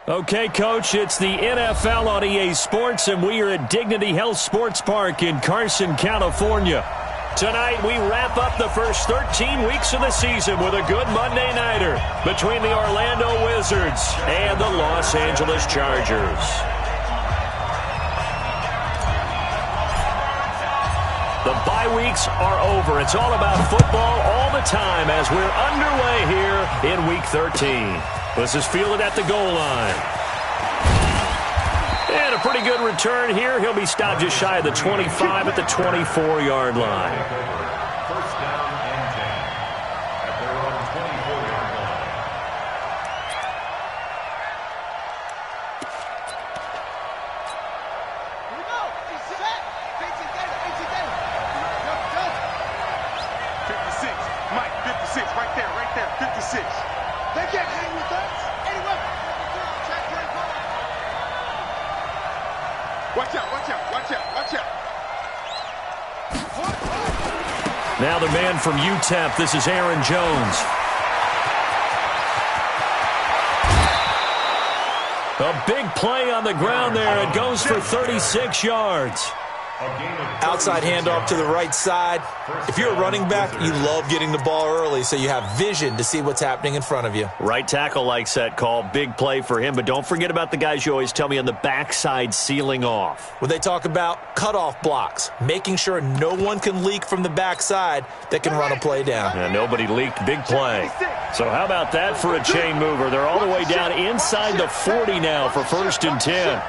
Okay, Coach, it's the NFL on EA Sports, and we are at Dignity Health Sports Park in Carson, California. Tonight, we wrap up the first 13 weeks of the season with a good Monday nighter between the Orlando Wizards and the Los Angeles Chargers. The bye weeks are over. It's all about football all the time as we're underway here in Week 13. This is fielded at the goal line. And a pretty good return here. He'll be stopped just shy of the 25 at the 24-yard line. First down and 10 at their own 24-yard line. Here we go. Set. 56. Mike, 56. Right there. 56. They can't hang with us. Anyway. Watch out. Now the man from UTEP, this is Aaron Jones. A big play on the ground there. It goes for 36 yards. Outside handoff to the right side. If you're a running back, you love getting the ball early so you have vision to see what's happening in front of you. Right tackle likes that call. Big play for him, but don't forget about the guys you always tell me on the backside sealing off. When they talk about cutoff blocks, making sure no one can leak from the backside that can run a play down. Yeah, nobody leaked. Big play. So how about that for a chain mover? They're all the way down inside the 40 now for 1st and 10.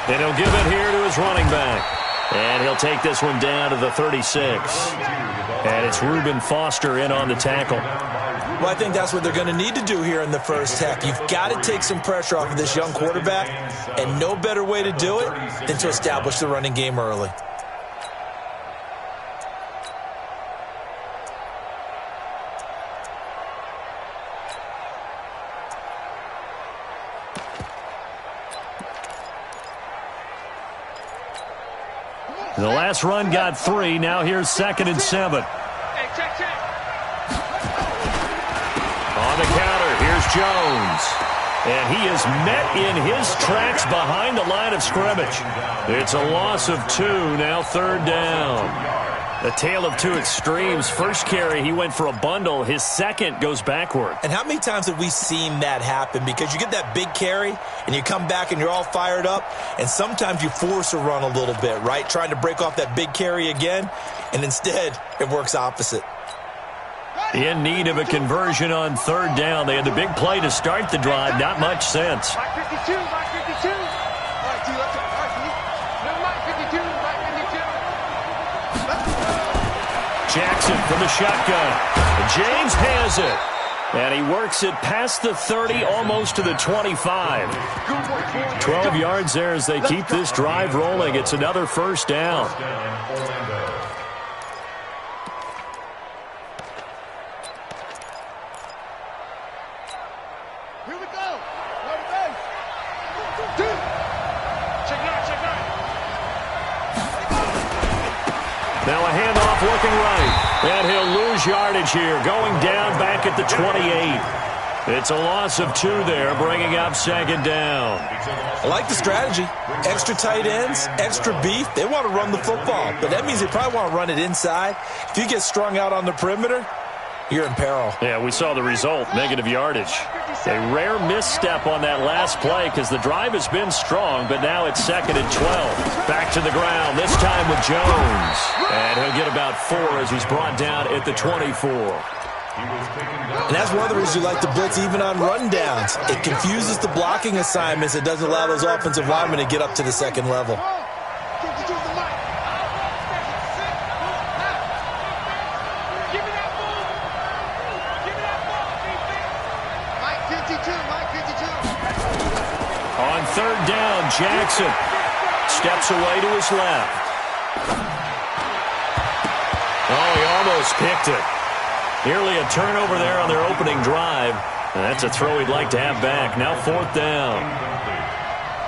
And he'll give it here to his running back. And he'll take this one down to the 36. And it's Reuben Foster in on the tackle. Well, I think that's what they're going to need to do here in the first half. You've got to take some pressure off of this young quarterback, and no better way to do it than to establish the running game early. The last run got 3. Now here's 2nd and 7. Hey, check. On the counter, here's Jones. And he is met in his tracks behind the line of scrimmage. It's a loss of 2, now 3rd down. A tale of two extremes. First carry, he went for a bundle. His second goes backward. And how many times have we seen that happen? Because you get that big carry, and you come back and you're all fired up, and sometimes you force a run a little bit, right? Trying to break off that big carry again, and instead it works opposite. In need of a conversion on 3rd down. They had the big play to start the drive. Not much sense. Mike 52. Jackson from the shotgun. James has it. And he works it past the 30, almost to the 25. 12 yards there as they keep this drive rolling. It's another 1st down. Here we go. Now a handoff looking right. And he'll lose yardage here. Going down back at the 28. It's a loss of 2 there, bringing up 2nd down. I like the strategy. Extra tight ends, extra beef. They want to run the football, but that means they probably want to run it inside. If you get strung out on the perimeter, you're in peril. Yeah, we saw the result, negative yardage. A rare misstep on that last play because the drive has been strong, but now it's 2nd and 12. Back to the ground, this time with Jones. And he'll get about 4 as he's brought down at the 24. And that's one of the reasons you like to blitz even on run downs. It confuses the blocking assignments. It doesn't allow those offensive linemen to get up to the 2nd level. On 3rd down, Jackson steps away to his left. Oh, he almost picked it. Nearly a turnover there on their opening drive. And that's a throw he'd like to have back. Now 4th down.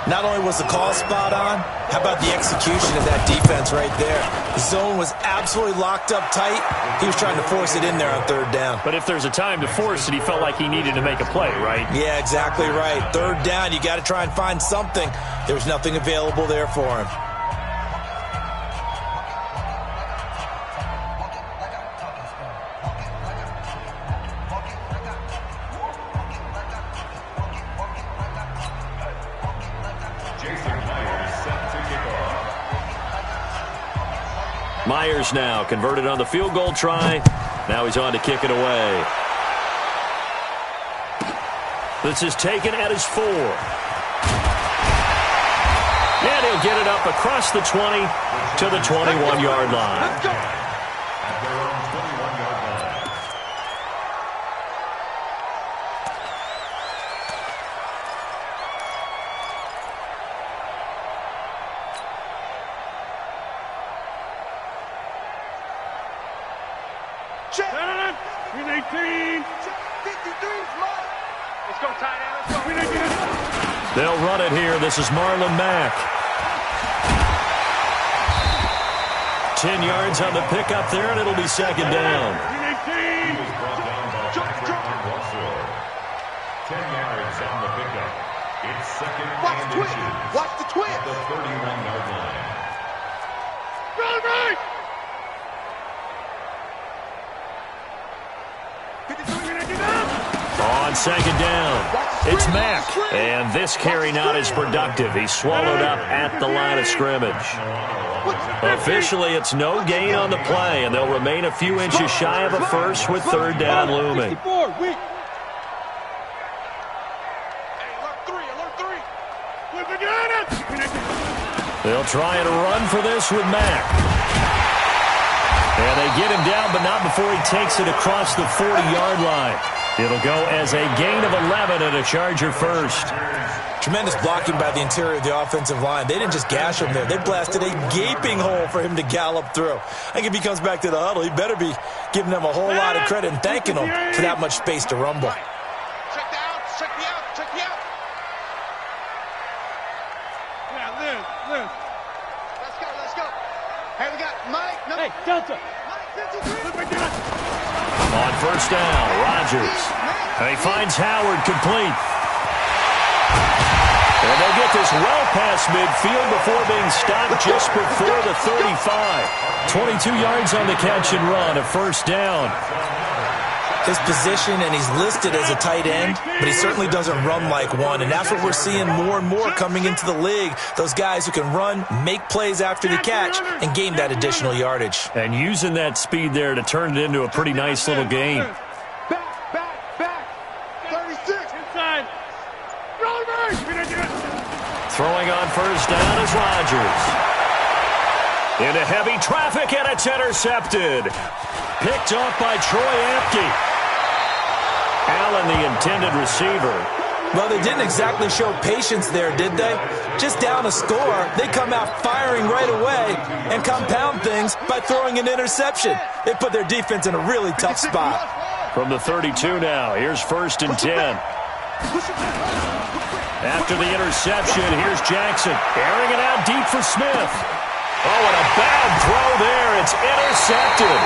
Not only was the call spot on, how about the execution of that defense right there? The zone was absolutely locked up tight. He was trying to force it in there on third down. But if there's a time to force it, he felt like he needed to make a play, right? Yeah, exactly right. Third down, you got to try and find something. There was nothing available there for him. Myers now converted on the field goal try. Now he's on to kick it away. This is taken at his 4. And he'll get it up across the 20 to the 21-yard line. At their own 21-yard line. Check. Win 18. Check. 53 is mine. Let's go, tight end. Let's go. Win 18. They'll run it here. This is Marlon Mack. 10 yards on the pickup there, and it'll be second down. Win 18. He was brought down by Patrick Onwuasor. 10 yards on the pickup. It's second Watch and the twist. inches. Watch the twist. At the 31-yard line. Run right. 53 minutes down. On second down, it's Mack. And this carry not as productive. He's swallowed up at the line of scrimmage. Officially, it's no gain on the play, and they'll remain a few inches shy of a first with third down looming. 64, weak. Hey, alert 3, alert 3. We're beginning. Win 18. They'll try and run for this with Mack. And they get him down, but not before he takes it across the 40-yard line. It'll go as a gain of 11 and a Charger first. Tremendous blocking by the interior of the offensive line. They didn't just gash him there. They blasted a gaping hole for him to gallop through. I think if he comes back to the huddle, he better be giving them a whole lot of credit and thanking them for that much space to rumble. Check the out. Check the out. Check the out. Yeah, Liz. Let's go, let's go. Hey, we got Mike. No. Hey, Delta. Mike 53. Look back there. On first down, Rodgers. And he finds Howard complete. And they'll get this well past midfield before being stopped just before the 35. 22 yards on the catch and run, a first down. His position, and he's listed as a tight end, but he certainly doesn't run like one, and that's what we're seeing more and more coming into the league. Those guys who can run, make plays after the catch, and gain that additional yardage. And using that speed there to turn it into a pretty nice little game. Back. 36. Inside. Roll right. Win 18. Throwing on first down is Rodgers. Into heavy traffic, and it's intercepted. Picked off by Troy Apke. Allen, the intended receiver. Well, they didn't exactly show patience there, did they? Just down a score, they come out firing right away and compound things by throwing an interception. They put their defense in a really tough spot. From the 32 now, here's first and 10. After the interception, here's Jackson. Airing it out deep for Smith. Oh, and a bad throw there. It's intercepted.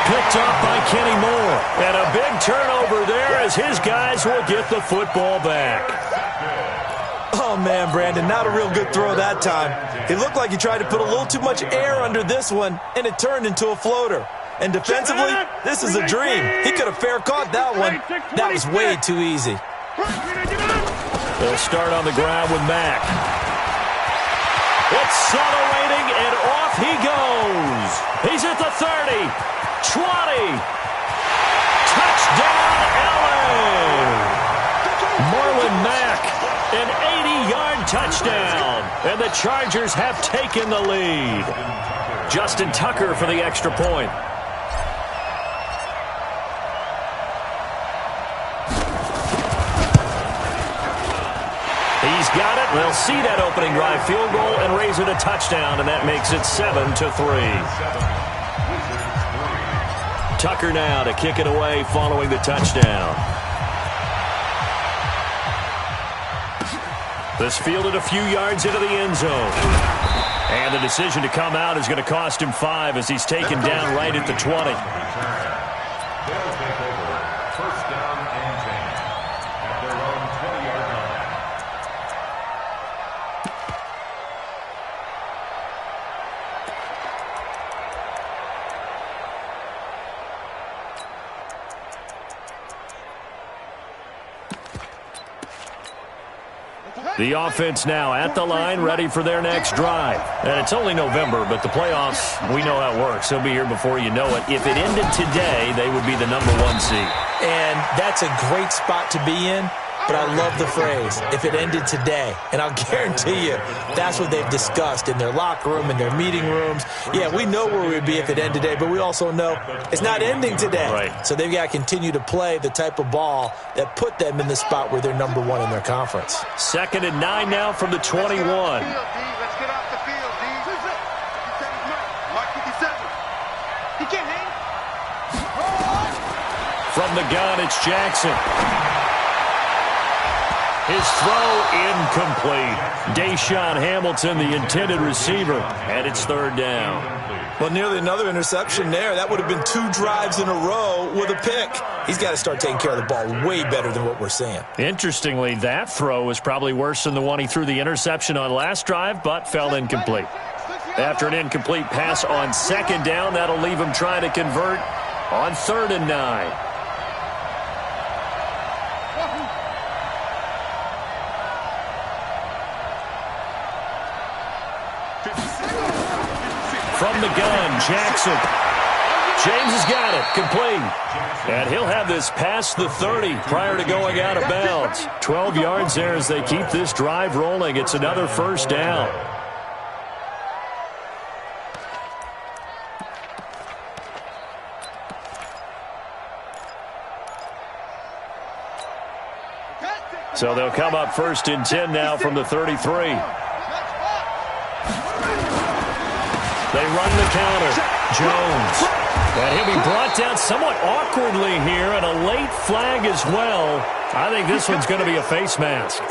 Picked off by Kenny Moore. And a big turnover there as his guys will get the football back. Oh, man, Brandon, not a real good throw that time. It looked like he tried to put a little too much air under this one, and it turned into a floater. And defensively, this is a dream. He could have fair caught that one. That was way too easy. They'll start on the ground with Mack. Accelerating, and off he goes. He's at the 30, 20. Touchdown, LA. Marlon Mack, an 80-yard touchdown. And the Chargers have taken the lead. Justin Tucker for the extra point. He's got it. They'll see that opening drive field goal and raise it a touchdown, and that makes it 7-3. Tucker now to kick it away following the touchdown. This fielded a few yards into the end zone. And the decision to come out is going to cost him 5 as he's taken down right at the 20. They'll take over. First down and 10 at their own 20-yard line. The offense now at the line, ready for their next drive. And it's only November, but the playoffs, we know how it works. They'll be here before you know it. If it ended today, they would be the #1 seed. And that's a great spot to be in. But I love the phrase, if it ended today. And I'll guarantee you, that's what they've discussed in their locker room, in their meeting rooms. Yeah, we know where we'd be if it ended today, but we also know it's not ending today. Right. So they've got to continue to play the type of ball that put them in the spot where they're #1 in their conference. 2nd and 9 now from the 21. Let's get off the field, D. Mark 57. He can't hang. From the gun, it's Jackson. His throw incomplete. Deshaun Hamilton, the intended receiver, and it's 3rd down. Well, nearly another interception there. That would have been 2 drives in a row with a pick. He's got to start taking care of the ball way better than what we're seeing. Interestingly, that throw was probably worse than the one he threw the interception on last drive, but fell incomplete. After an incomplete pass on 2nd down, that'll leave him trying to convert on 3rd and 9. From the gun, Jackson. James has got it, complete. And he'll have this past the 30 prior to going out of bounds. 12 yards there as they keep this drive rolling. It's another 1st down. So they'll come up 1st and 10 now from the 33. They run the counter. Jones. And he'll be brought down somewhat awkwardly here, and a late flag as well. I think this one's going to be a face mask.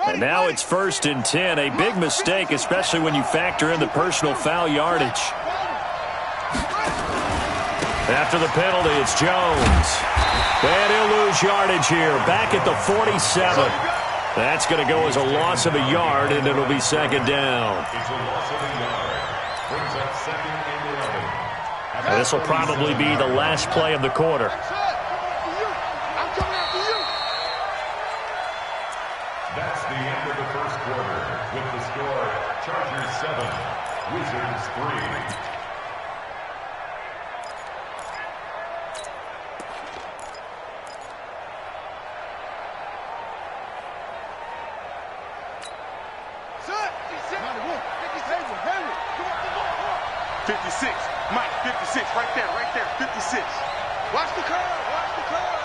And now it's 1st and 10. A big mistake, especially when you factor in the personal foul yardage. After the penalty, it's Jones. And he'll lose yardage here. Back at the 47. That's going to go as a loss of a yard, and it'll be 2nd down. It's a loss of a yard. Brings up 2nd and 11. And this will probably be the last play of the quarter. That's the end of the 1st quarter with the score Chargers 7, Wizards 3. Mike, 56, right there, 56. Watch the curve, watch the curve.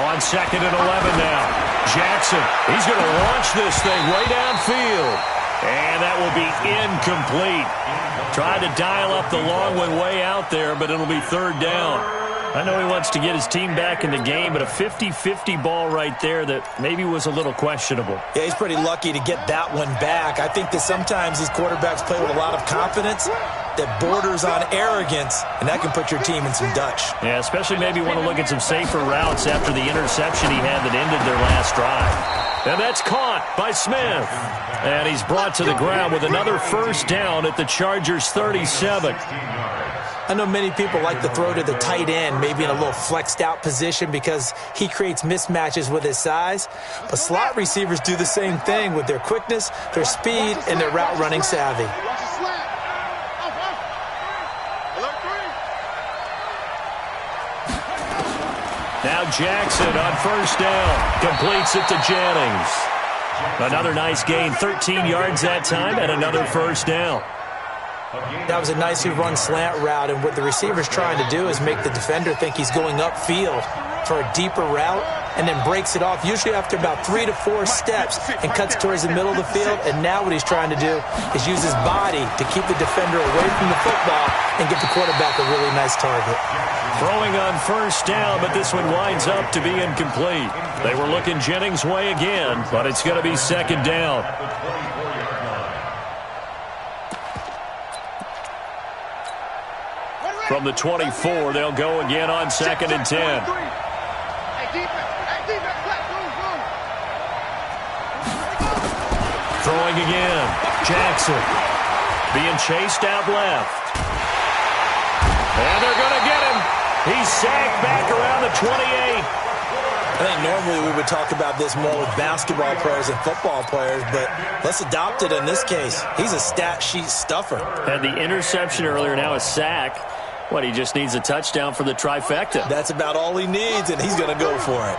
On 2nd and 11 now. Jackson, he's going to launch this thing way downfield. And that will be incomplete. Tried to dial up the long one way out there, but it'll be 3rd down. I know he wants to get his team back in the game, but a 50-50 ball right there that maybe was a little questionable. Yeah, he's pretty lucky to get that one back. I think that sometimes these quarterbacks play with a lot of confidence that borders on arrogance, and that can put your team in some Dutch. Yeah, especially maybe want to look at some safer routes after the interception he had that ended their last drive. And that's caught by Smith. And he's brought to the ground with another 1st down at the Chargers 37. I know many people like to throw to the tight end, maybe in a little flexed out position because he creates mismatches with his size. But slot receivers do the same thing with their quickness, their speed, and their route running savvy. Now Jackson on 1st down. Completes it to Jennings. Another nice gain, 13 yards that time, and another 1st down. That was a nicely run slant route, and what the receiver's trying to do is make the defender think he's going upfield for a deeper route, and then breaks it off, usually after about 3 to 4 steps, and cuts towards the middle of the field. And now what he's trying to do is use his body to keep the defender away from the football and get the quarterback a really nice target. Throwing on first down, but this one winds up to be incomplete. They were looking Jennings' way again, but it's going to be second down. From the 24, they'll go again on second and 10. Throwing again. Jackson being chased out left. And they're going to get him. He's sacked back around the 28. I think normally we would talk about this more with basketball players and football players, but let's adopt it in this case. He's a stat sheet stuffer. Had the interception earlier, now a sack. What, he just needs a touchdown for the trifecta. That's about all he needs, and he's going to go for it.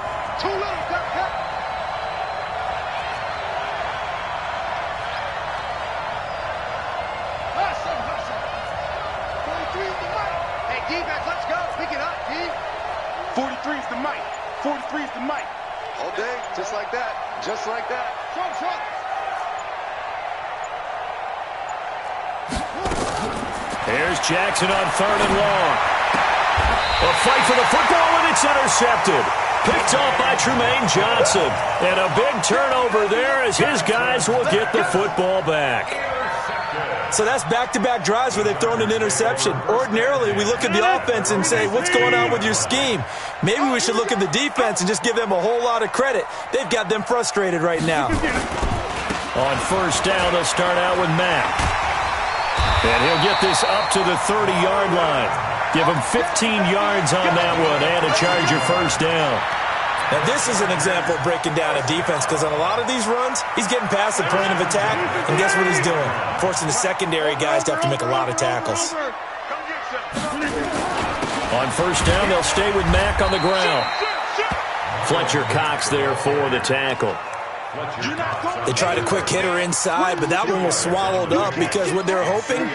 Hey, defense, let's go. Pick it up, D. 43 is the mic. 43 is the mic. All day, just like that. Just like that. Here's Jackson on third and long. A fight for the football, and it's intercepted. Picked off by Trumaine Johnson. And a big turnover there as his guys will get the football back. So that's back-to-back drives where they've thrown an interception. Ordinarily, we look at the offense and say, what's going on with your scheme? Maybe we should look at the defense and just give them a whole lot of credit. They've got them frustrated right now. On first down, they'll start out with Mack. And he'll get this up to the 30-yard line. Give him 15 yards on that one and a Charger first down. Now, this is an example of breaking down a defense because on a lot of these runs, he's getting past the point of attack, and guess what he's doing? Forcing the secondary guys to have to make a lot of tackles. On first down, they'll stay with Mack on the ground. Fletcher Cox there for the tackle. They tried a quick hitter inside, but that one was swallowed up because what they're hoping,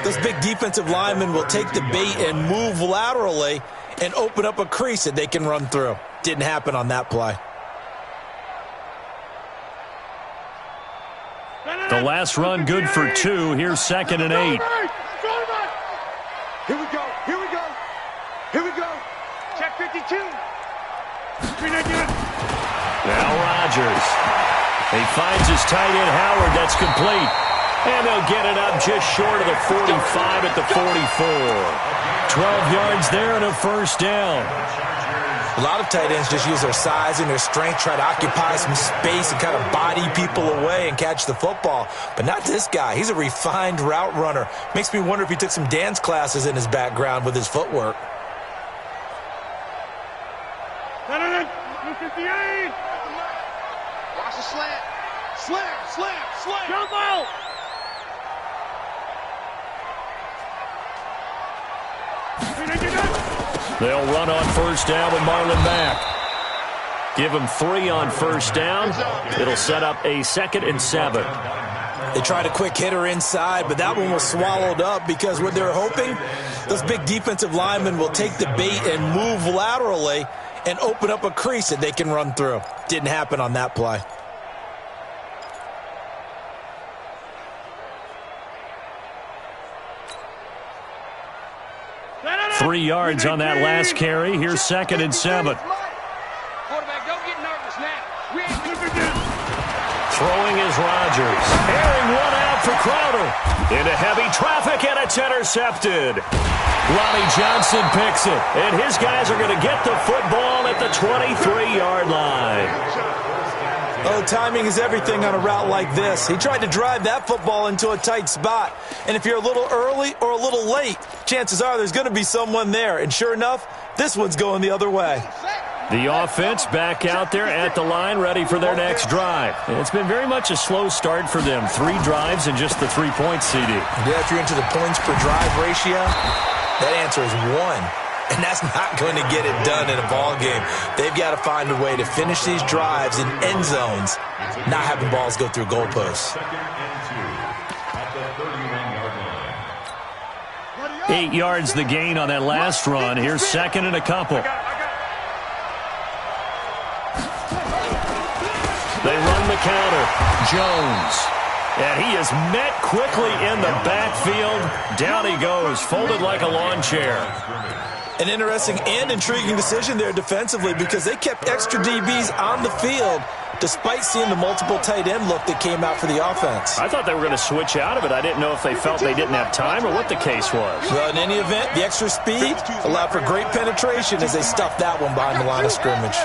those big defensive linemen will take the bait and move laterally and open up a crease that they can run through. Didn't happen on that play. The last run good for 2. Here's second and 8. Here we go. Here we go. Here we go. Check 52. Now Rodgers. He finds his tight end Howard. That's complete. And they'll get it up just short of the 45 at the 44. 12 yards there and a first down. A lot of tight ends just use their size and their strength, try to occupy some space and kind of body people away and catch the football. But not this guy. He's a refined route runner. Makes me wonder if he took some dance classes in his background with his footwork. Watch the slant. Slam. Jump out. They'll run on first down with Marlon Mack. Give him 3 on first down. It'll set up a 2nd and 7. They tried a quick hitter inside, but that one was swallowed up because what they're hoping, those big defensive linemen will take the bait and move laterally and open up a crease that they can run through. Didn't happen on that play. Three yards on that last carry. Here's 2nd and 7. Quarterback, don't get nervous now. Throwing is Rodgers. Airing one out for Crowder. Into heavy traffic, and it's intercepted. Lonnie Johnson picks it, and his guys are going to get the football at the 23-yard line. Oh, timing is everything on a route like this. He tried to drive that football into a tight spot. And if you're a little early or a little late, chances are there's going to be someone there. And sure enough, this one's going the other way. The offense back out there at the line, ready for their next drive. And it's been very much a slow start for them. 3 drives and just the 3 points, CD. Yeah, if you're into the points per drive ratio, that answer is 1. And that's not going to get it done in a ball game. They've got to find a way to finish these drives in end zones, not having balls go through goalposts. 8 yards the gain on that last run. Here's 2nd and a couple. counter. Jones. And he is met quickly in the backfield. Down he goes, folded like a lawn chair. An interesting and intriguing decision there defensively because they kept extra DBs on the field despite seeing the multiple tight end look that came out for the offense. I thought they were going to switch out of it. I didn't know if they felt they didn't have time or what the case was. Well, in any event, the extra speed allowed for great penetration as they stuffed that one behind the line of scrimmage.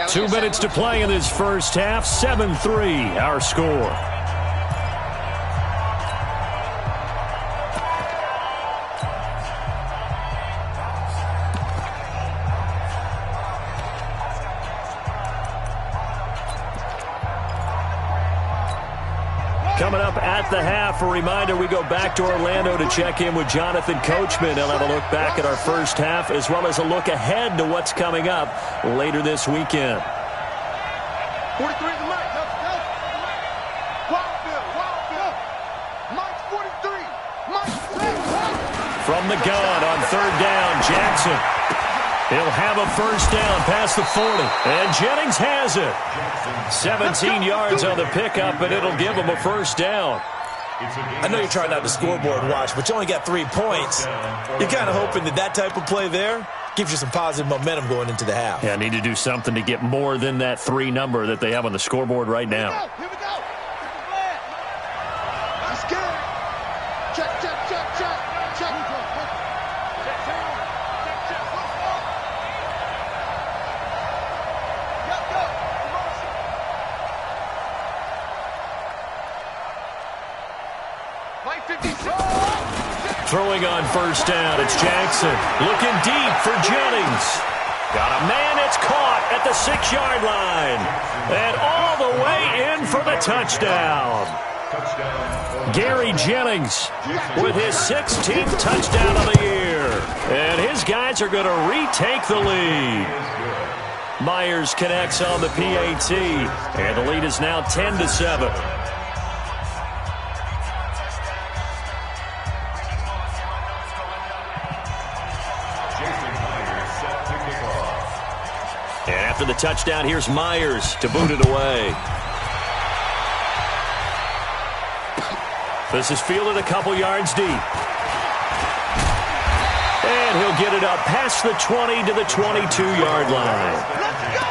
2 minutes to play in this first half. 7-3 our score. Coming up at the half, a reminder, we go back to Orlando to check in with Jonathan Coachman. He'll have a look back at our first half as well as a look ahead to what's coming up later this weekend. 43 is the mic. Wildfield. Mike's 43. Mike's From the gun on third down, Jackson. He'll have a first down past the 40. And Jennings has it. 17 yards on the pickup, and it'll give him a first down. I know you're trying not to scoreboard watch, but you only got 3 points. You're kind of hoping that type of play there gives you some positive momentum going into the half. Yeah, need to do something to get more than that 3 number that they have on the scoreboard right now. Here we go. I'm scared. Check. Throwing on first down, it's Jackson. Looking deep for Jennings. Got a man, it's caught at the 6-yard line. And all the way in for the touchdown. Gary Jennings with his 16th touchdown of the year. And his guys are going to retake the lead. Myers connects on the PAT. And the lead is now 10-7. After the touchdown, here's Myers to boot it away. This is fielded a couple yards deep. And he'll get it up past the 20 to the 22-yard line. Let's go!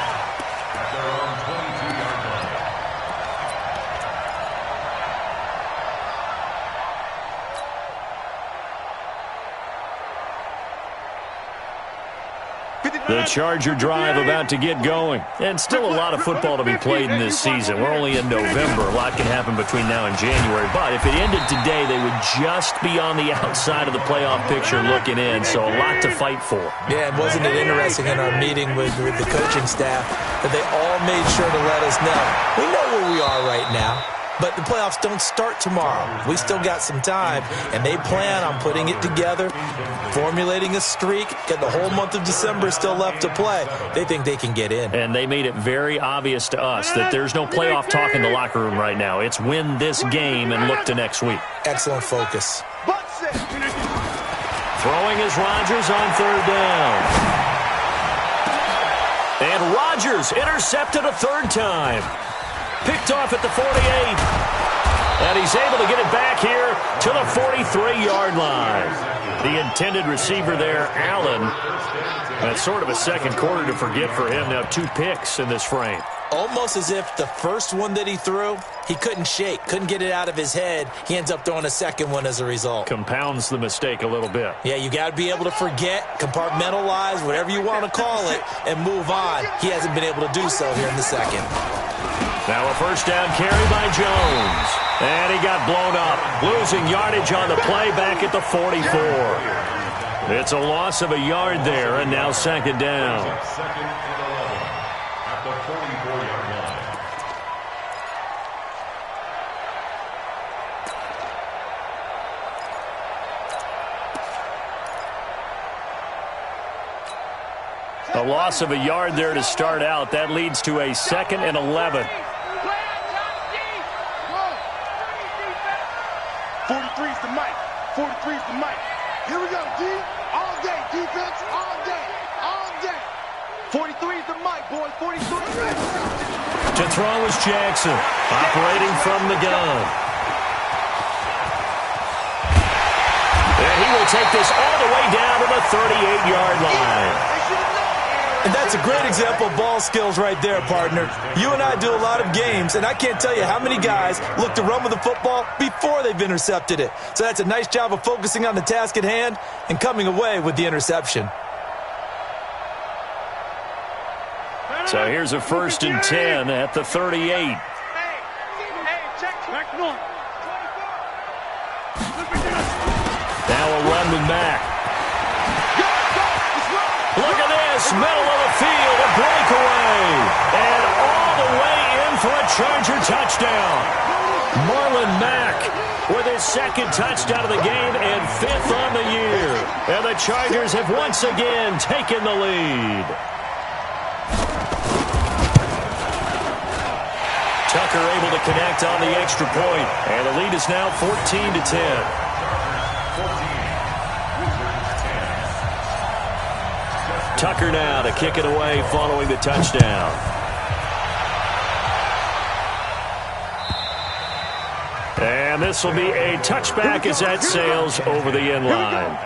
The Charger drive about to get going. And still a lot of football to be played in this season. We're only in November. A lot can happen between now and January. But if it ended today, they would just be on the outside of the playoff picture looking in. So a lot to fight for. Yeah, and wasn't it interesting in our meeting with the coaching staff that they all made sure to let us know. We know where we are right now. But the playoffs don't start tomorrow. We still got some time, and they plan on putting it together, formulating a streak, get the whole month of December still left to play. They think they can get in. And they made it very obvious to us that there's no playoff talk in the locker room right now. It's win this game and look to next week. Excellent focus. Throwing is Rodgers on third down. And Rodgers intercepted a third time. Picked off at the 48. And he's able to get it back here to the 43-yard line. The intended receiver there, Allen. That's sort of a second quarter to forget for him. Now 2 picks in this frame. Almost as if the first one that he threw, he couldn't shake, couldn't get it out of his head. He ends up throwing a second one as a result. Compounds the mistake a little bit. Yeah, you got to be able to forget, compartmentalize, whatever you want to call it, and move on. He hasn't been able to do so here in the second. Now a first down carry by Jones. And he got blown up. Losing yardage on the play back at the 44. It's a loss of a yard there, and now second down. Second and 11 at the 44-yard line. A loss of a yard there to start out. That leads to a second and 11. 43's the mic. 43's the mic. Here we go, D. All day. Defense, all day. All day. 43 is the mic, boy. 43. To throw is Jackson, operating from the gun. And he will take this all the way down to the 38-yard line. And that's a great example of ball skills right there, partner. You and I do a lot of games, and I can't tell you how many guys look to run with the football before they've intercepted it. So that's a nice job of focusing on the task at hand and coming away with the interception. So here's a 1st and 10 at the 38. Hey, check. Back north. Now a run with Mack. Look at this, middle of the field, a breakaway. And all the way in for a Charger touchdown. Marlon Mack with his 2nd touchdown of the game and 5th on the year. And the Chargers have once again taken the lead. Tucker able to connect on the extra point. And the lead is now 14-10. Tucker now to kick it away following the touchdown. And this will be a touchback as that sails over the end line.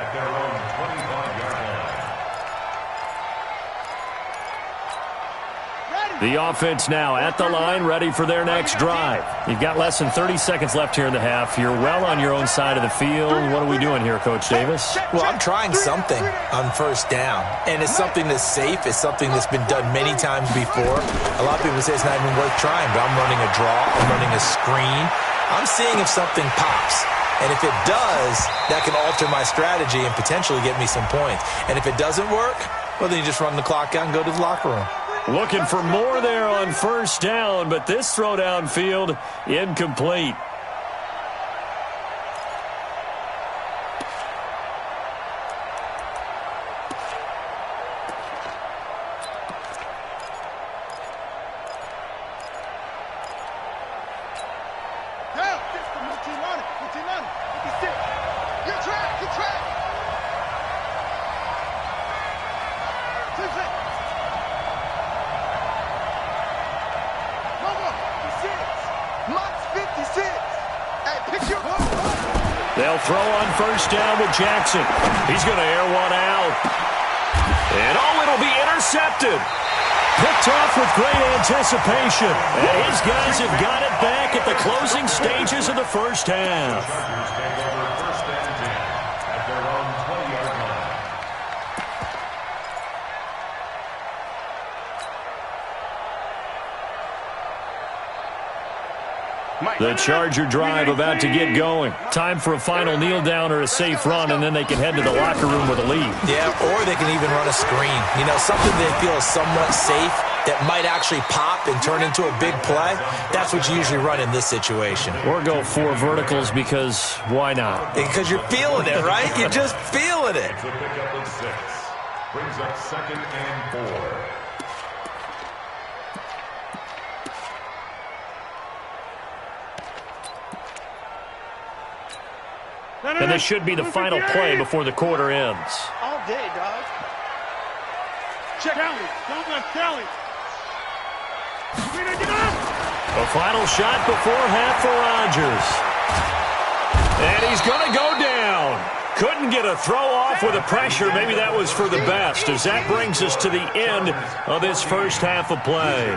The offense now at the line, ready for their next drive. You've got less than 30 seconds left here in the half. You're well on your own side of the field. What are we doing here, Coach Davis? Well, I'm trying something on 1st down, and it's something that's safe. It's something that's been done many times before. A lot of people say it's not even worth trying, but I'm running a draw. I'm running a screen. I'm seeing if something pops. And if it does, that can alter my strategy and potentially get me some points. And if it doesn't work, well, then you just run the clock out and go to the locker room. Looking for more there on 1st down, but this throw downfield incomplete. They'll throw on 1st down with Jackson. He's going to air one out. And it'll be intercepted. Picked off with great anticipation. And his guys have got it back at the closing stages of the 1st half. The Charger drive about to get going. Time for a final kneel down or a safe run, and then they can head to the locker room with a lead. Yeah, or they can even run a screen. You know, something they feel is somewhat safe that might actually pop and turn into a big play. That's what you usually run in this situation. Or go 4 verticals because why not? Because you're feeling it, right? You're just feeling it. The pickup of 6. Brings up 2nd and 4. And this should be the final play before the quarter ends. All day, dog. Check Kelly. Don't let Kelly. The final shot before half for Rodgers. And he's going to go down. Couldn't get a throw off with the pressure. Maybe that was for the best, as that brings us to the end of this 1st half of play.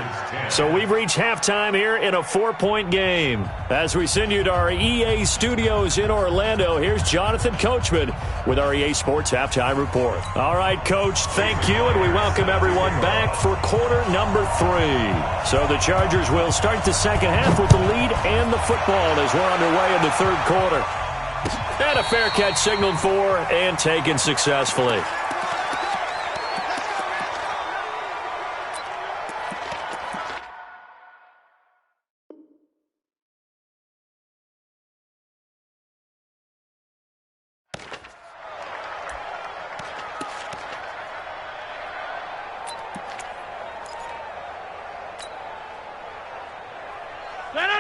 So we've reached halftime here in a 4-point game. As we send you to our EA studios in Orlando, here's Jonathan Coachman with our EA Sports Halftime Report. All right, Coach, thank you, and we welcome everyone back for quarter number 3. So the Chargers will start the 2nd half with the lead and the football as we're underway in the 3rd quarter. And a fair catch signaled for and taken successfully.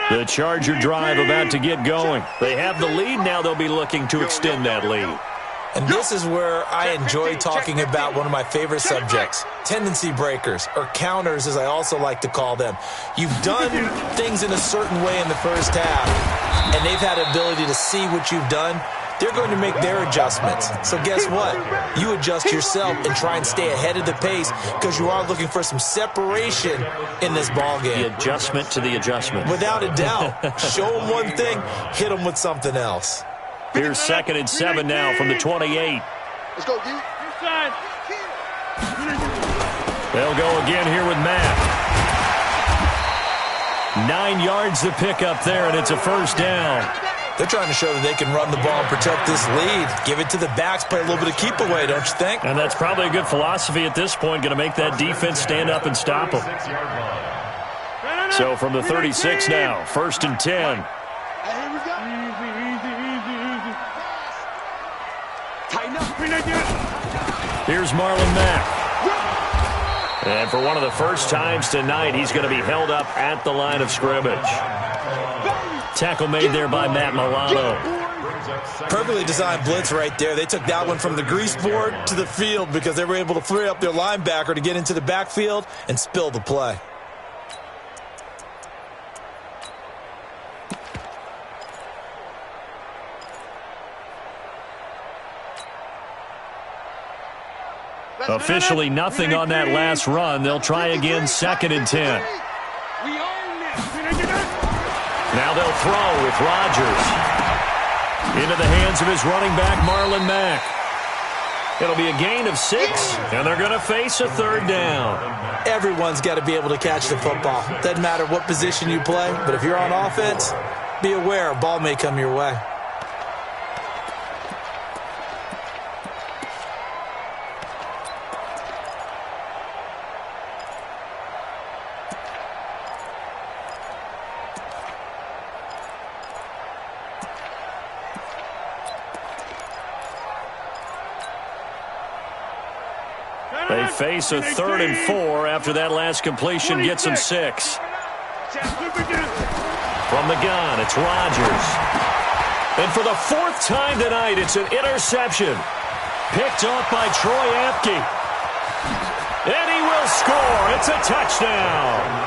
The Charger drive about to get going. They have the lead. Now they'll be looking to extend that lead. And this is where I enjoy talking about one of my favorite subjects, tendency breakers, or counters as I also like to call them. You've done things in a certain way in the first half, and they've had the ability to see what you've done. They're going to make their adjustments. So guess what? You adjust yourself and try and stay ahead of the pace because you are looking for some separation in this ball game. The adjustment to the adjustment. Without a doubt. Show them one thing, hit them with something else. Here's 2nd and 7 now from the 28. Let's go, D. Inside. They'll go again here with Matt. 9 yards to pick up there, and it's a first down. They're trying to show that they can run the ball and protect this lead. Give it to the backs, play a little bit of keep away, don't you think? And that's probably a good philosophy at this point, going to make that defense stand up and stop them. So from the 36 now, 1st and 10. Here we go. Easy. Tighten up. Here's Marlon Mack. And for one of the first times tonight, he's going to be held up at the line of scrimmage. Tackle made there by Matt Milano. Perfectly designed blitz right there. They took that one from the grease board to the field because they were able to free up their linebacker to get into the backfield and spill the play. Officially nothing on that last run. They'll try again, 2nd and 10. Now they'll throw with Rodgers. Into the hands of his running back, Marlon Mack. It'll be a gain of 6, and they're going to face a 3rd down. Everyone's got to be able to catch the football. Doesn't matter what position you play, but if you're on offense, be aware a ball may come your way. They face a 3rd and 4 after that last completion gets them 6. From the gun, it's Rodgers. And for the 4th time tonight, it's an interception. Picked off by Troy Apke. And he will score. It's a touchdown.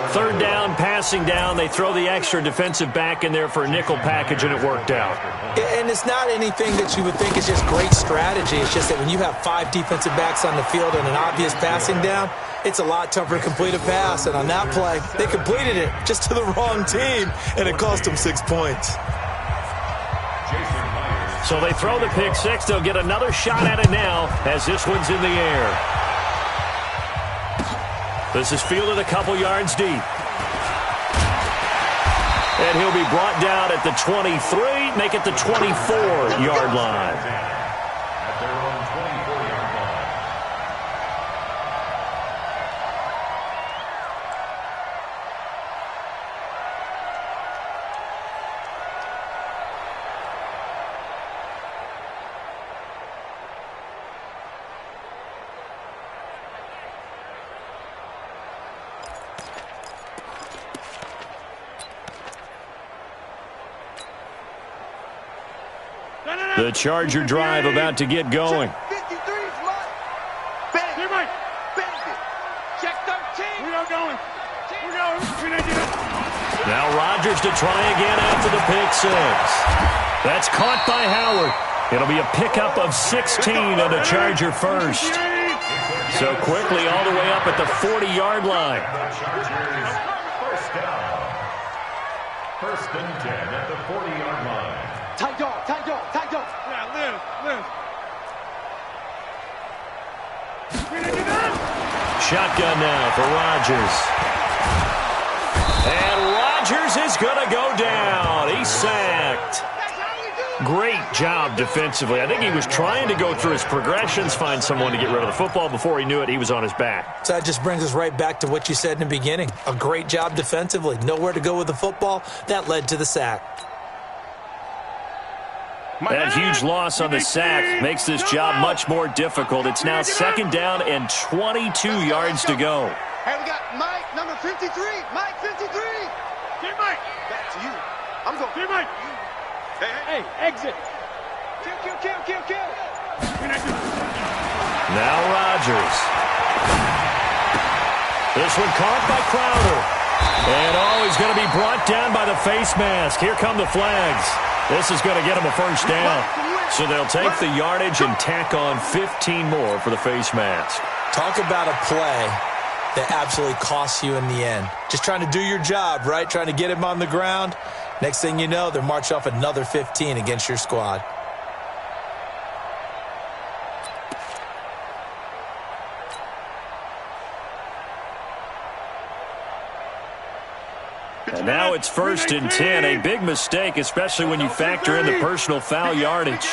3rd down, passing down. They throw the extra defensive back in there for a nickel package, and it worked out. And it's not anything that you would think is just great strategy. It's just that when you have 5 defensive backs on the field and an obvious passing down, it's a lot tougher to complete a pass. And on that play, they completed it just to the wrong team, and it cost them 6 points. So they throw the pick 6. They'll get another shot at it now as this one's in the air. This is fielded a couple yards deep. And he'll be brought down at the 23, make it the 24-yard line. At their own 24-yard line. The Charger drive about to get going. 53 is mine. Bang it. Bang it. Check 13. We are going. Now Rodgers to try again after the pick 6. That's caught by Howard. It'll be a pickup of 16 and a Charger first. So quickly all the way up at the 40-yard line. First down. 1st and 10 at the 40-yard line. Tight dog. Yeah, live. Shotgun now for Rodgers. And Rodgers is going to go down. He's sacked. Great job defensively. I think he was trying to go through his progressions, find someone to get rid of the football. Before he knew it, he was on his back. So that just brings us right back to what you said in the beginning. A great job defensively. Nowhere to go with the football. That led to the sack. That huge loss on the sack makes this job much more difficult. It's now 2nd down and 22 yards to go. Hey, we got Mike, number 53. Mike, 53. Get Mike. Back to you. I'm going. Get Mike. Hey. Exit. Kill. Now Rodgers. This one caught by Crowder. And he's going to be brought down by the face mask. Here come the flags. This is going to get him a first down. So they'll take the yardage and tack on 15 more for the face mask. Talk about a play that absolutely costs you in the end. Just trying to do your job, right? Trying to get him on the ground. Next thing you know, they're marching off another 15 against your squad. And now it's 1st and 10. A big mistake, especially when you factor in the personal foul yardage.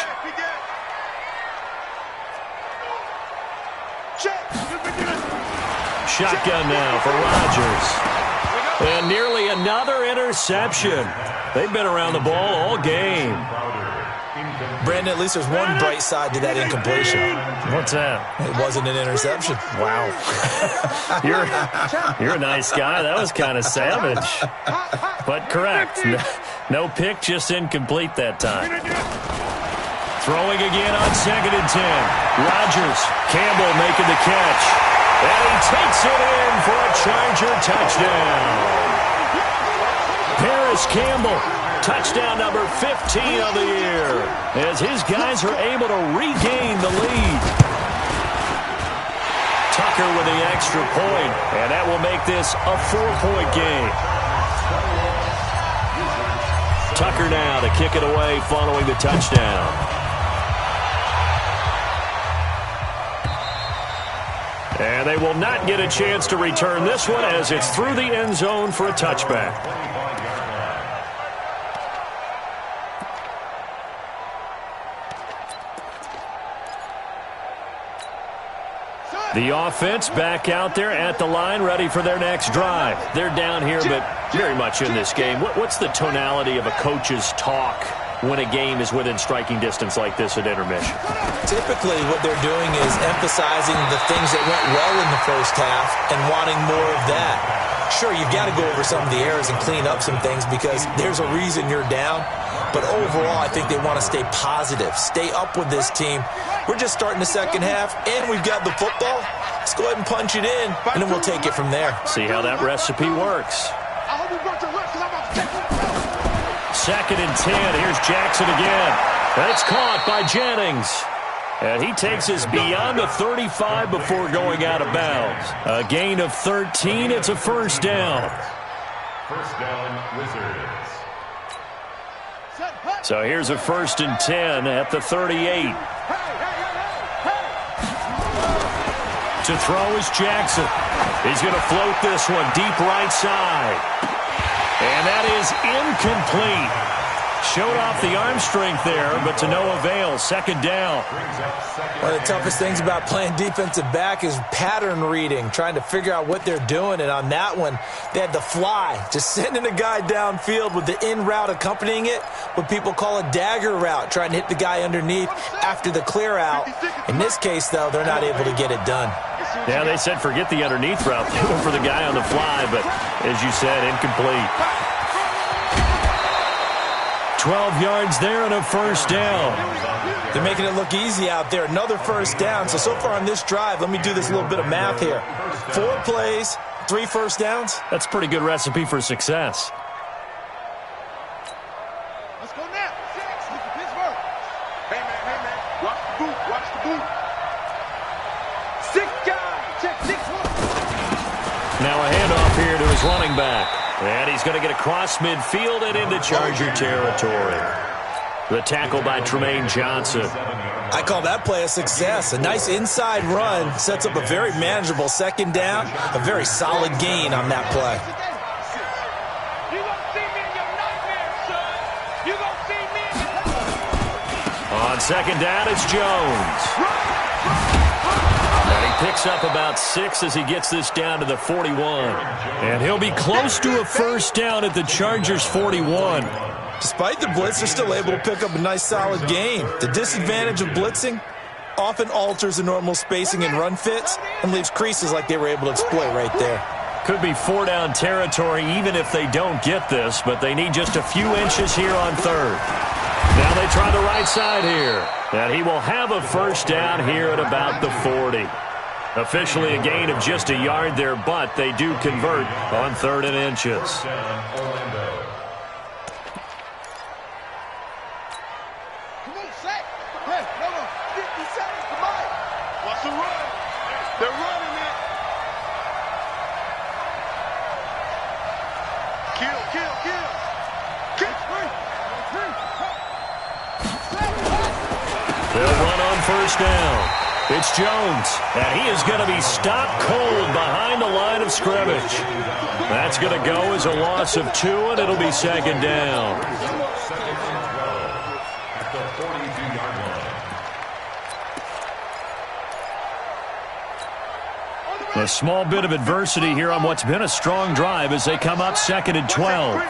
Shotgun now for Rodgers. And nearly another interception. They've been around the ball all game. Brandon, at least there's one bright side to that incompletion. What's that? It wasn't an interception. Wow. You're a nice guy. That was kind of savage. But correct. No pick, just incomplete that time. Throwing again on 2nd and 10. Rodgers. Campbell making the catch. And he takes it in for a Charger touchdown. Paris Campbell. Touchdown number 15 of the year as his guys are able to regain the lead. Tucker with the extra point, and that will make this a 4-point game. Tucker now to kick it away following the touchdown. And they will not get a chance to return this one as it's through the end zone for a touchback. The offense back out there at the line, ready for their next drive. They're down here, but very much in this game. What's the tonality of a coach's talk when a game is within striking distance like this at intermission? Typically, what they're doing is emphasizing the things that went well in the first half and wanting more of that. Sure, you've got to go over some of the errors and clean up some things because there's a reason you're down. But overall, I think they want to stay positive, stay up with this team. We're just starting the second half, and we've got the football. Let's go ahead and punch it in, and then we'll take it from there. See how that recipe works. 2nd and 10. Here's Jackson again. That's caught by Jennings. And he takes us beyond the 35 before going out of bounds. A gain of 13. It's a first down. First down, Wizards. So here's a 1st and 10 at the 38. To throw is Jackson. He's going to float this one deep right side. And that is incomplete. Showed off the arm strength there, but to no avail. 2nd down. One of the toughest things about playing defensive back is pattern reading, trying to figure out what they're doing. And on that one, they had to fly, just sending a guy downfield with the in route accompanying it, what people call a dagger route, trying to hit the guy underneath after the clear out. In this case, though, they're not able to get it done. Yeah, they said forget the underneath route for the guy on the fly, but as you said, incomplete. 12 yards there and a first down. They're making it look easy out there. Another first down. So far on this drive, let me do this little bit of math here. 4 plays, 3 first downs. That's a pretty good recipe for success. Let's go now. Pittsburgh. Hey, man. Watch the boot. 6 guys. Check 6-1. Now a handoff here to his running back. And he's going to get across midfield and into Charger territory. The tackle by Tremaine Johnson. I call that play a success. A nice inside run sets up a very manageable 2nd down. A very solid gain on that play. You gonna see me in your nightmares, son. You gonna see me in your... On 2nd down, it's Jones. And he picks up about 6 as he gets this down to the 41. And he'll be close to a first down at the Chargers' 41. Despite the blitz, they're still able to pick up a nice solid gain. The disadvantage of blitzing often alters the normal spacing and run fits and leaves creases like they were able to exploit right there. Could be 4-down territory even if they don't get this, but they need just a few inches here on 3rd. Now they try the right side here. And he will have a first down here at about the 40. Officially a gain of just a yard there, but they do convert on 3rd and inches. They'll run on first down. It's Jones, and he is going to be stopped cold behind the line of scrimmage. That's going to go as a loss of 2, and it'll be 2nd down. At the 42-yard line. A small bit of adversity here on what's been a strong drive as they come up 2nd and 12.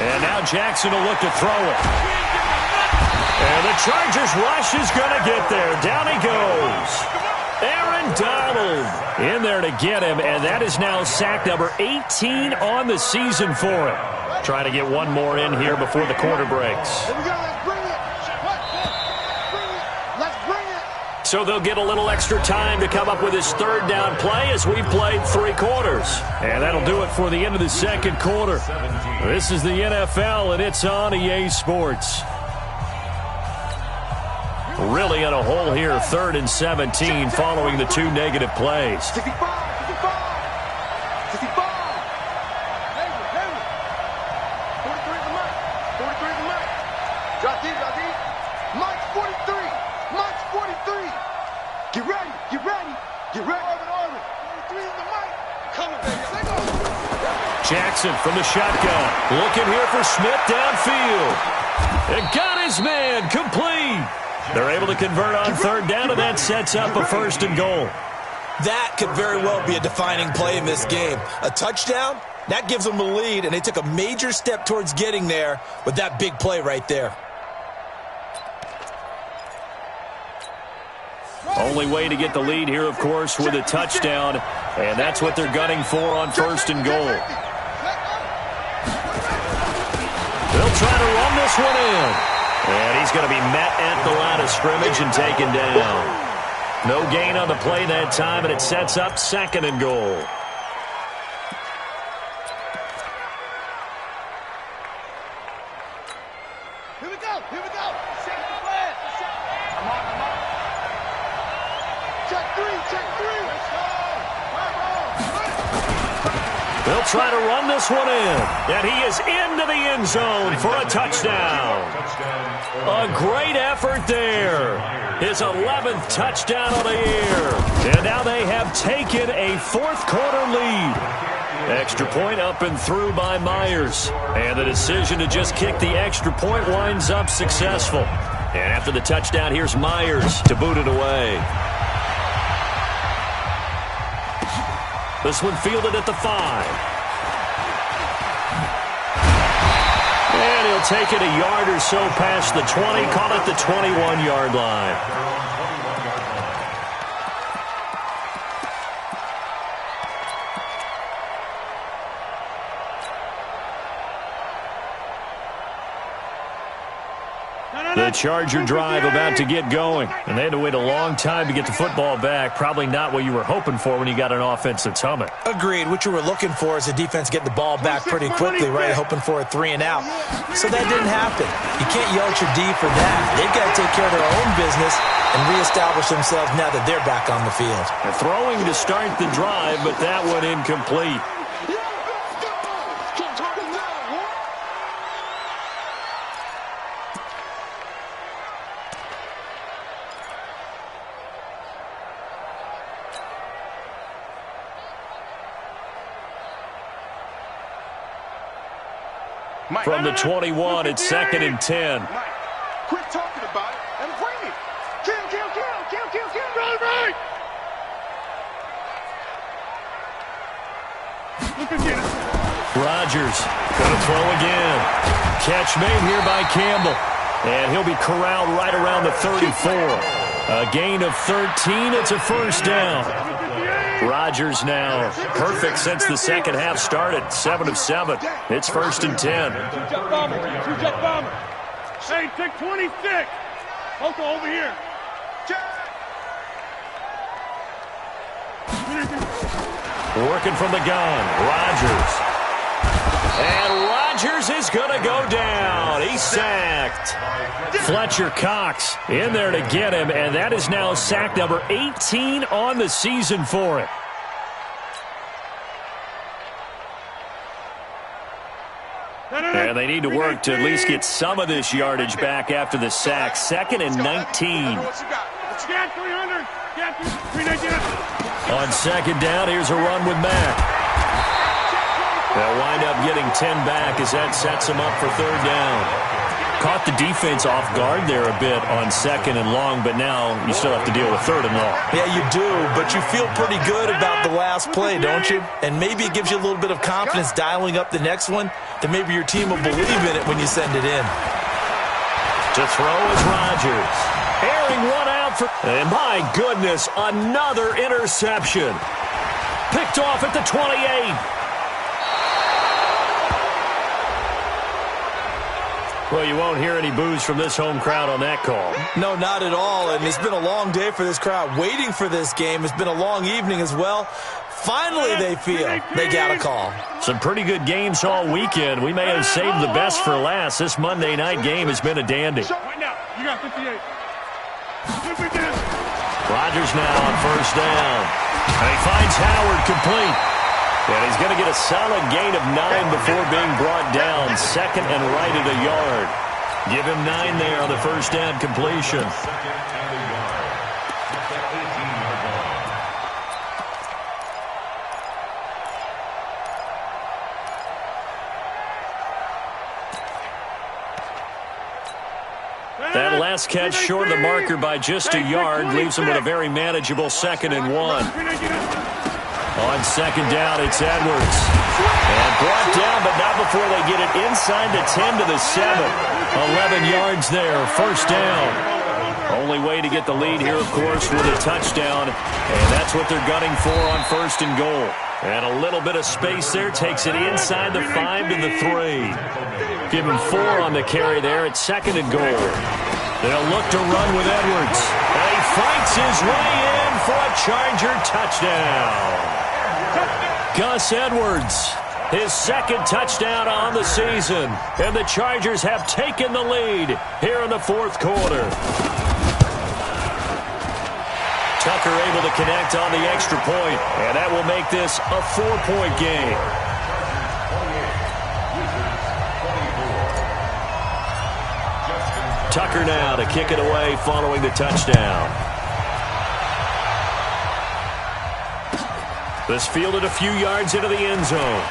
And now Jackson will look to throw it. And the Chargers rush is going to get there. Down he goes. Aaron Donald in there to get him, and that is now sack number 18 on the season for him. Trying to get one more in here before the quarter breaks. Here we go, let's bring it. Let's bring it. So they'll get a little extra time to come up with his 3rd down play as we've played 3 quarters. And that'll do it for the end of the 2nd quarter. This is the NFL, and it's on EA Sports. Really in a hole here, 3rd and 17 following the 2 negative plays. 65. 65. 43 is the mic. 43 is the mic. Drop these. Mike's 43. Mike's 43. Get ready. Get ready. Get ready. Orbit. 43 is the mic. Coming, baby. Jackson from the shotgun. Looking here for Smith downfield. And got his man complete. They're able to convert on 3rd down, and that sets up a 1st and goal. That could very well be a defining play in this game. A touchdown, that gives them the lead, and they took a major step towards getting there with that big play right there. Only way to get the lead here, of course, with a touchdown, and that's what they're gunning for on 1st and goal. They'll try to run this one in. And he's going to be met at the line of scrimmage and taken down. No gain on the play that time, and it sets up 2nd and goal. Here we go. Set the plan. Come on. Check 3. Let's go. They'll try to run this one in. And he is into the end zone for a touchdown. A great effort there. His 11th touchdown of the year. And now they have taken a 4th quarter lead. Extra point up and through by Myers. And the decision to just kick the extra point winds up successful. And after the touchdown, here's Myers to boot it away. This one fielded at the 5. And he'll take it a yard or so past the 20, call it the 21-yard line. The Charger drive about to get going. And they had to wait a long time to get the football back. Probably not what you were hoping for when you got an offense that's humming. Agreed. What you were looking for is the defense getting the ball back pretty quickly, right? Hoping for a 3 and out. So that didn't happen. You can't yell at your D for that. They've got to take care of their own business and reestablish themselves now that they're back on the field. And throwing to start the drive, but that one incomplete. From the 21, it's 2nd and 10. Quit talking about it and bring it. Kill. Right. Look again. Rodgers gonna throw again. Catch made here by Campbell. And he'll be corralled right around the 34. A gain of 13. It's a first down. Rodgers now perfect since the second half started. 7 of 7. It's 1st and 10. Two-jet bomber. Hey, take 26. Hold over here. Working from the gun. Rodgers. And Rodgers is going to go down. He's sacked. Fletcher Cox in there to get him, and that is now sack number 18 on the season for him. And they need to work to at least get some of this yardage back after the sack. 2nd and 19. On 2nd down, here's a run with Mack. They'll wind up getting 10 back as that sets them up for 3rd down. Caught the defense off guard there a bit on 2nd and long, but now you still have to deal with 3rd and long. Yeah, you do, but you feel pretty good about the last play, don't you? And maybe it gives you a little bit of confidence dialing up the next one, that maybe your team will believe in it when you send it in. To throw is Rodgers. Airing one out for... And my goodness, another interception. Picked off at the 28. Well, you won't hear any boos from this home crowd on that call. No, not at all, and it's been a long day for this crowd waiting for this game. It's been a long evening as well. Finally, they feel they got a call. Some pretty good games all weekend. We may have saved the best for last. This Monday night game has been a dandy. Right now, you got 58. Rodgers now on 1st down. And he finds Howard complete. And he's going to get a solid gain of 9 before being brought down. 2nd and right at a yard. Give him 9 there on the 1st down completion. That last catch short of the marker by just a yard leaves him with a very manageable 2nd and 1. On 2nd down, it's Edwards. And brought down, but not before they get it inside the 10 to the 7. 11 yards there, 1st down. Only way to get the lead here, of course, with a touchdown. And that's what they're gunning for on 1st and goal. And a little bit of space there takes it inside the 5 to the 3. Give him 4 on the carry there at 2nd and goal. They'll look to run with Edwards. And he fights his way in for a Charger touchdown. Gus Edwards, his 2nd touchdown on the season. And the Chargers have taken the lead here in the 4th quarter. Tucker able to connect on the extra point, and that will make this a 4-point game. Tucker now to kick it away following the touchdown. This fielded a few yards into the end zone.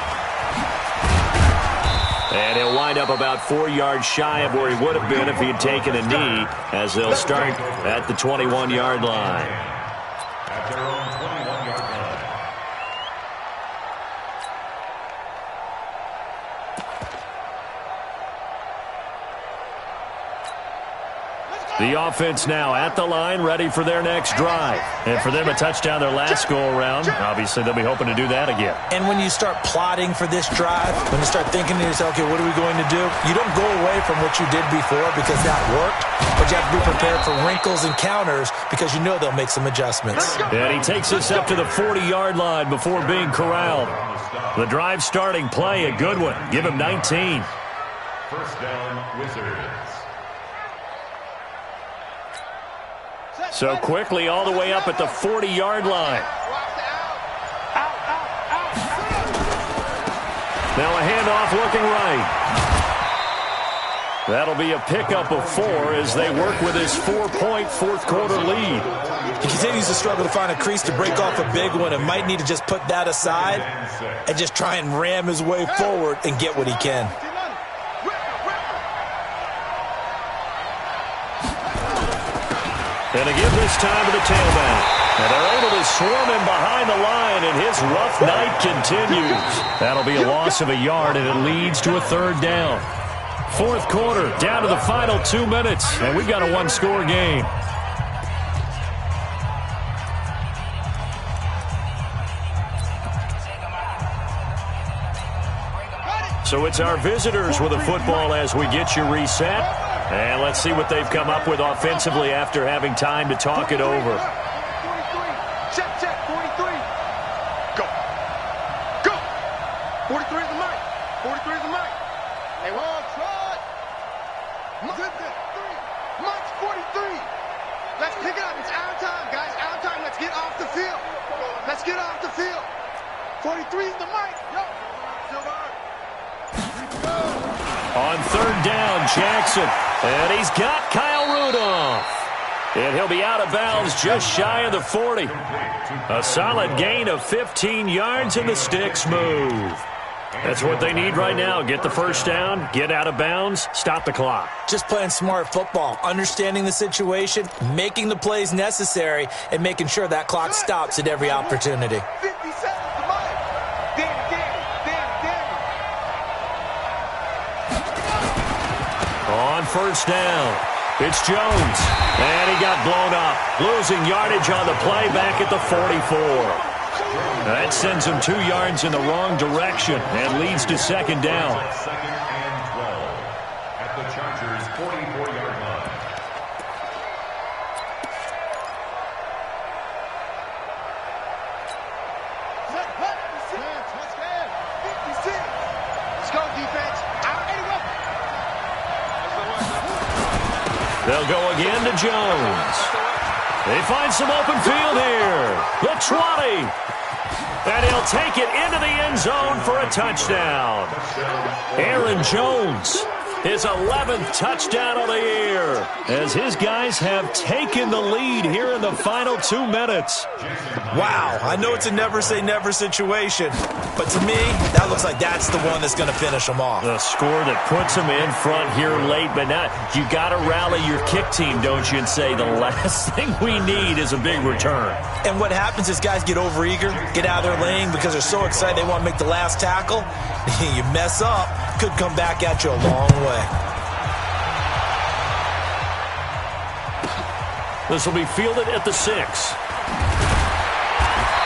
And he'll wind up about 4 yards shy of where he would have been if he had taken a knee, as they'll start at the 21-yard line. At their own 21-yard line. The offense now at the line, ready for their next drive. And for them, a touchdown their last go-around. Obviously, they'll be hoping to do that again. And when you start plotting for this drive, when you start thinking to yourself, okay, what are we going to do? You don't go away from what you did before because that worked, but you have to be prepared for wrinkles and counters because you know they'll make some adjustments. And he takes us up to the 40-yard line before being corralled. The drive starting play, a good one. Give him 19. 1st down, Wizards. So quickly all the way up at the 40-yard line. Now a handoff looking right. That'll be a pickup of 4 as they work with his 4-point 4th quarter lead. He continues to struggle to find a crease to break off a big one and might need to just put that aside and just try and ram his way forward and get what he can. And to give this time to the tailback. And they're able to swarm him behind the line, and his rough night continues. That'll be a loss of a yard, and it leads to a 3rd down. 4th quarter, down to the final 2 minutes, and we've got a 1-score game. So it's our visitors with the football as we get you reset. And let's see what they've come up with offensively after having time to talk it over. 43. Check, 43. Go. Go. 43 is the mic. 43 is the mic. Hey, one, try. Mike's 43. Let's pick it up. It's our time, guys. Our time. Let's get off the field. Let's get off the field. 43 is the mic. Yo. On third down, Jackson. And he's got Kyle Rudolph. And he'll be out of bounds just shy of the 40. A solid gain of 15 yards, and the sticks move. That's what they need right now. Get the first down, get out of bounds, stop the clock. Just playing smart football, understanding the situation, making the plays necessary, and making sure that clock stops at every opportunity. 50 seconds to Mike. Danny. On first down, it's Jones. And he got blown up, losing yardage on the play back at the 44. That sends him 2 yards in the wrong direction and leads to second down. Second and 12 at the Chargers' 44-yard line. Let's go, defense. They'll go again to Jones. They find some open field here. The 20. And he'll take it into the end zone for a touchdown. Aaron Jones, his 11th touchdown of the year, as his guys have taken the lead here in the final 2 minutes. Wow, I know it's a never-say-never situation, but to me, that looks like that's the one that's going to finish them off. A score that puts them in front here late, but now you got to rally your kick team, don't you, and say the last thing we need is a big return. And what happens is guys get overeager, get out of their lane because they're so excited they want to make the last tackle. You mess up, could come back at you a long way. This will be fielded at the 6.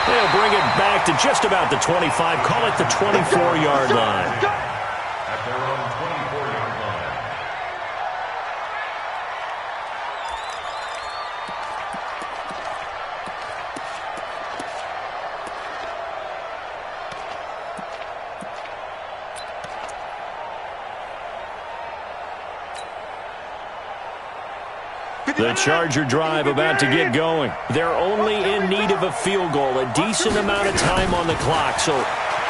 They'll bring it back to just about the 25. Call it the 24-yard line. At their own 24-yard line. The Charger drive about to get going. They're only in need of a field goal, a decent amount of time on the clock. So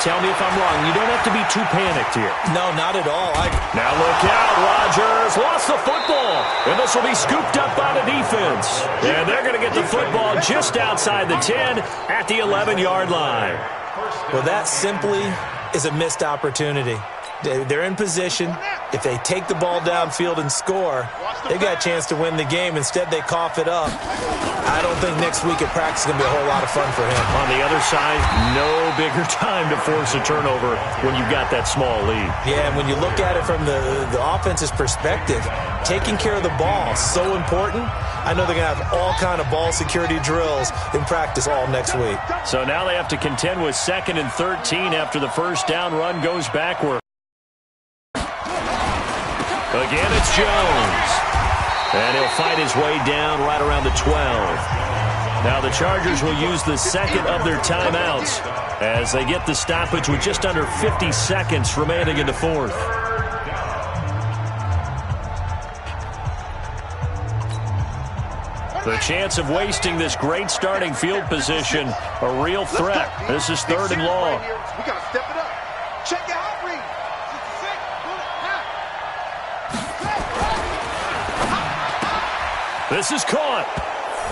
tell me if I'm wrong. You don't have to be too panicked here. No, not at all. Now look out, Rodgers lost the football. And this will be scooped up by the defense. And they're going to get the football just outside the 10 at the 11-yard line. Well, that simply is a missed opportunity. They're in position. If they take the ball downfield and score, they've got a chance to win the game. Instead, they cough it up. I don't think next week at practice is going to be a whole lot of fun for him. On the other side, no bigger time to force a turnover when you've got that small lead. Yeah, and when you look at it from the offense's perspective, taking care of the ball is so important. I know they're going to have all kind of ball security drills in practice all next week. So now they have to contend with 2nd and 13 after the first down run goes backward. Again, it's Jones. And he'll fight his way down right around the 12. Now the Chargers will use the second of their timeouts as they get the stoppage with just under 50 seconds remaining in the fourth. The chance of wasting this great starting field position, a real threat. This is 3rd and long. We got to step it up. Check it out, Reed. This is caught.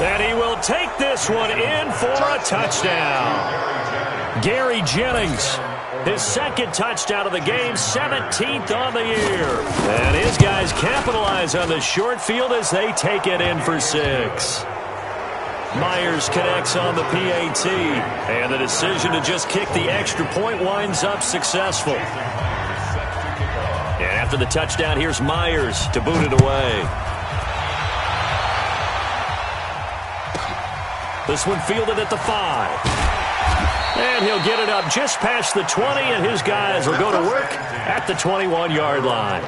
And he will take this one in for a touchdown. Gary Jennings, his 2nd touchdown of the game, 17th on the year. And his guys capitalize on the short field as they take it in for 6. Myers connects on the PAT. And the decision to just kick the extra point winds up successful. And after the touchdown, here's Myers to boot it away. This one fielded at the 5. And he'll get it up just past the 20, and his guys will go to work at the 21-yard line.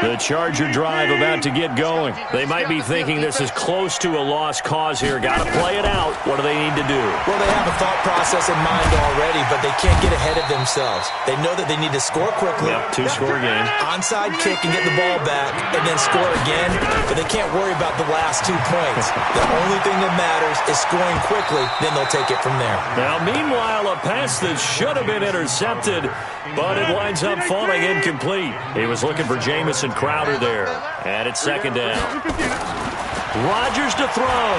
The Charger drive about to get going. They might be thinking this is close to a lost cause here. Got to play it out. What do they need to do? Well, they have a thought process in mind already, but they can't get ahead of themselves. They know that they need to score quickly. Yep, two-score game. Onside kick and get the ball back, and then score again. But they can't worry about the last 2 points. The only thing that matters is scoring quickly. Then they'll take it from there. Now, meanwhile, a pass that should have been intercepted, but it winds up falling incomplete. He was looking for Jamison Crowder there. And it's second down. Rodgers to throw.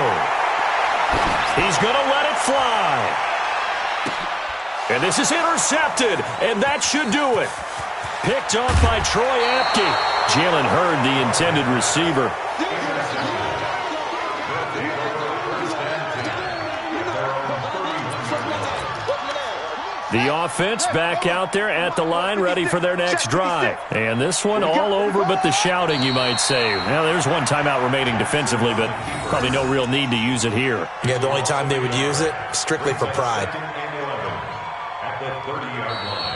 He's going to let it fly. And this is intercepted, and that should do it. Picked off by Troy Apke. Jalen Hurd, the intended receiver. The offense back out there at the line, ready for their next drive. And this one all over but the shouting, you might say. Now, there's one timeout remaining defensively, but probably no real need to use it here. Yeah, the only time they would use it, strictly for pride. At the 30-yard line.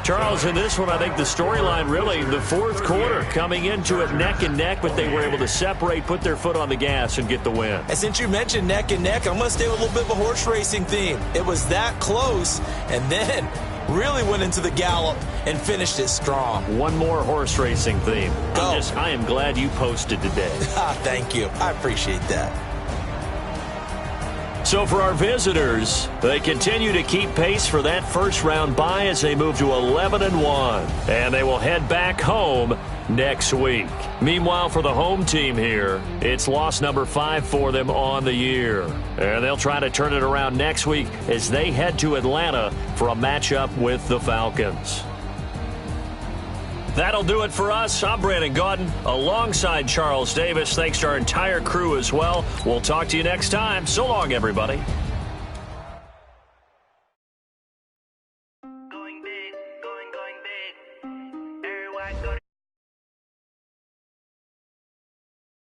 Charles, in this one, I think the storyline really, the fourth quarter, coming into it neck and neck, but they were able to separate, put their foot on the gas, and get the win. And since you mentioned neck and neck, I'm going to stay with a little bit of a horse racing theme. It was that close, and then really went into the gallop and finished it strong. One more horse racing theme. I am glad you posted today. Thank you. I appreciate that. So for our visitors, they continue to keep pace for that first-round bye as they move to 11-1. And they will head back home next week. Meanwhile, for the home team here, it's loss number 5 for them on the year. And they'll try to turn it around next week as they head to Atlanta for a matchup with the Falcons. That'll do it for us. I'm Brandon Gaudin alongside Charles Davis. Thanks to our entire crew as well. We'll talk to you next time. So long, everybody. Going big, going big. Everywhere I go.